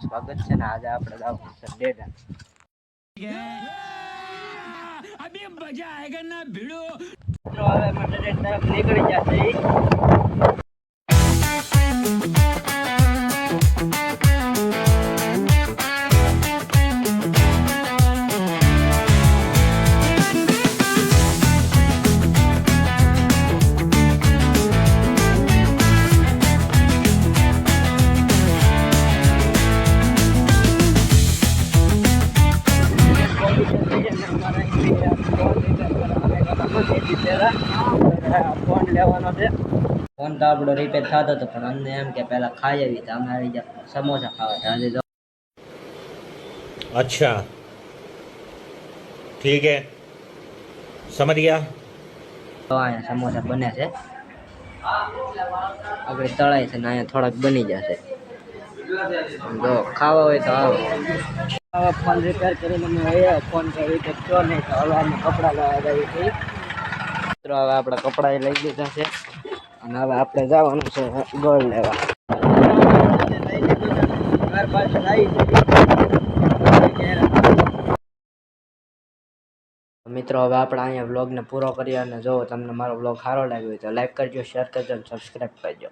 સ્વાગત છે ને આજે આપણે જવાનું છે ડેડા. अभी मजा आएगा ना भिड़ो. મિત્રો હવે માટે ડેડ તરફ નીકળી જશે. ફોન લેવાનો છે. ફોન તો આપણો રિપેર થતો હતો પણ અમને એમ કે પહેલા ખાઈ આવી તો અમે આવી ગયા સમોસા ખાવા આજે તો अच्छा ठीक है समझ गया. અહીંયા સમોસા બને છે આપણે તળાય છે ને અહીંયા થોડાક બની જશે. જો ખાવા હોય તો આવો. હવે ફોન રિપેર કરીને અમે અહીંયા ફોન કરી તો કયો નહીં તો હવે અમે કપડાં લેવા જઈએ છીએ. મિત્રો હવે આપણે કપડાં લઈ લીધા છે અને હવે આપણે જવાનું છે ગોળ લેવા. મિત્રો હવે આપણે અહીંયા વ્લોગને પૂરો કરીએ અને જો તમને મારો વ્લોગ સારો લાગ્યો હોય તો લાઈક કરજો, શેર કરજો અને સબસ્ક્રાઈબ કરજો.